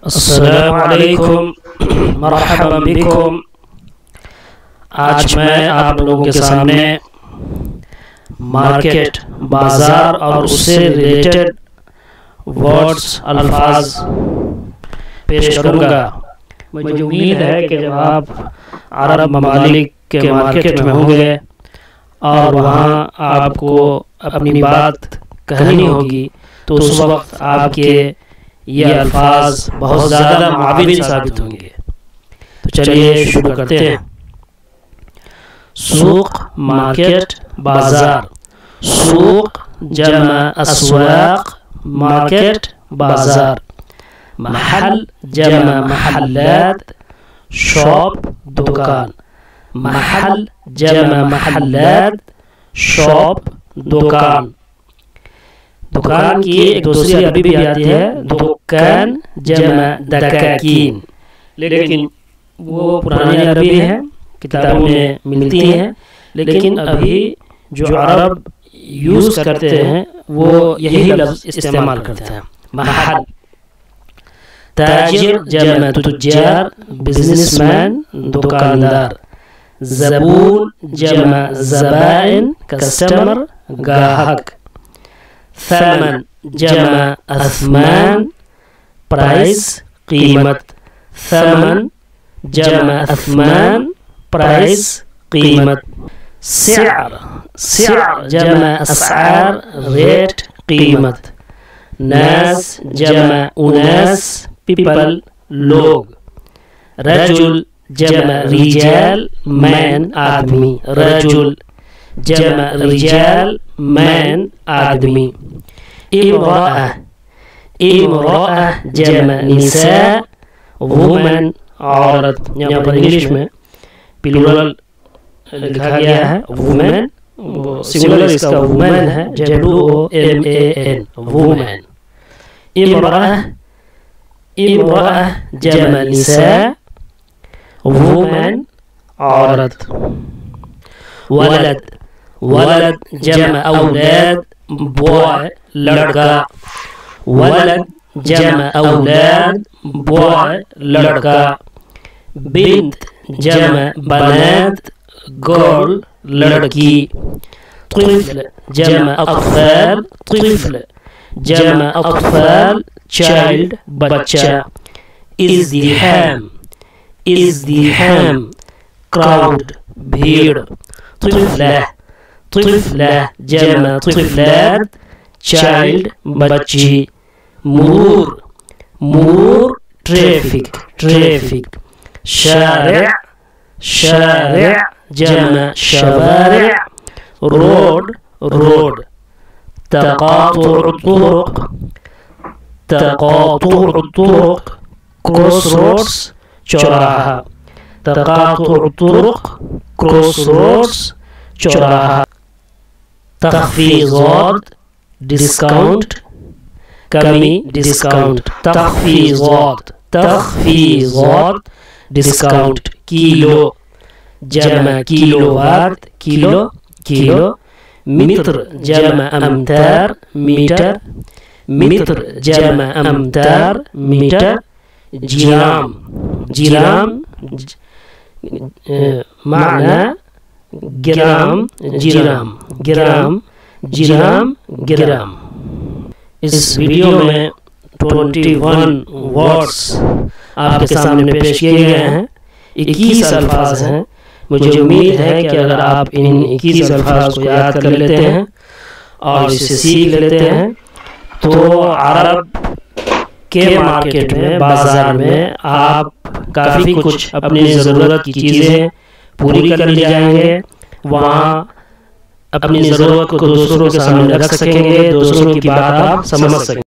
السلام علیکم مرحبا بکم۔ آج میں آپ لوگوں کے سامنے مارکیٹ، بازار اور اس سے ریلیٹڈ ورڈز، الفاظ پیش کروں گا۔ مجھے امید ہے کہ جب آپ عرب ممالک کے مارکیٹ میں ہوں گے اور وہاں آپ کو اپنی بات کہنی ہوگی تو اس وقت آپ کے یہ الفاظ بہت زیادہ معاون ثابت ہوں گے۔ تو چلیے شروع کرتے ہیں۔ سوق، مارکیٹ، بازار۔ سوق جمع اسواق، مارکیٹ بازار۔ محل جمع محلات، شاپ دکان۔ محل جمع محلات، شاپ دکان۔ دکان کی ایک دوسری عربی بھی آتی ہے، دکان جمع دکاکین، لیکن وہ پرانی عربی ہے، کتابوں میں ملتی ہیں، لیکن ابھی جو عرب یوز کرتے ہیں وہ یہی لفظ استعمال کرتے ہیں۔ محل۔ تاجر جمع تجار، بزنس مین دکاندار۔ زبون جمع زبائن، کسٹمر گاہک۔ ثمن جمع اثمان، پرائس قیمت۔ ثمن جمع اثمان، پرائس قیمت۔ سعر، سعر جمع اسعار، ریٹ قیمت۔ ناس جمع اناس، پیپل لوگ۔ رجل جمع رجال، مین آدمی۔ رجل جمع رجال، مین آدمی۔ امرأة، امرأة جمع نساء، وومن عورت۔ یہاں پر انگلش میں پلورل لکھا گیا ہے، وومن، سنگولر اس کا وومن ہے، WOMAN، وومن۔ امرأة، امرأة جمع نساء، وومن عورت۔ ولد، ولد جمع اولاد، بوائے لڑکا۔ ولد جمع اولاد، بوائے لڑکا۔ بنت جمع بنات، گرل لڑکی۔ طفل جمع اطفال، طفل جمع اطفال، چائلڈ بچہ۔ ازدحام، ازدحام کراؤڈ بھیڑ۔ طفلہ، طفلہ جمع طفلات، چائلڈ بچی۔ مرور، مرور ٹریفک، ٹریفک۔ شارع، شارع جمع شوارع، روڈ، روڈ۔ تقاطع الطرق، تقاطع الطرق، کراس روڈس چوراہا۔ تقاطع الطرق، کراس روڈس چوراہا۔ تخفیضات، ڈسکاؤنٹ، کمی، ڈسکاؤنٹ۔ تخفیضات، تخفیضات ڈسکاؤنٹ۔ کیلو جمع kilowatt, kilo, kilo. Metre جمع امتار، میٹر۔ میٹر جمع امتار، میٹر۔ گرام، گرام معنی gram, gram, gram, gram, gram. اس ویڈیو میں 21 ورڈز آپ کے سامنے پیش کیے گئے ہیں، 21 الفاظ ہیں۔ مجھے امید ہے کہ اگر آپ ان 21 الفاظ کو یاد کر لیتے ہیں اور اسے سیکھ لیتے ہیں تو عرب کے مارکیٹ میں، بازار میں آپ کافی کچھ اپنی ضرورت کی چیزیں پوری کر لی جائیں گے، وہاں اپنی ضرورت کو دوسروں کے سامنے رکھ سکیں گے، دوسروں کی بات آپ سمجھ سکیں گے۔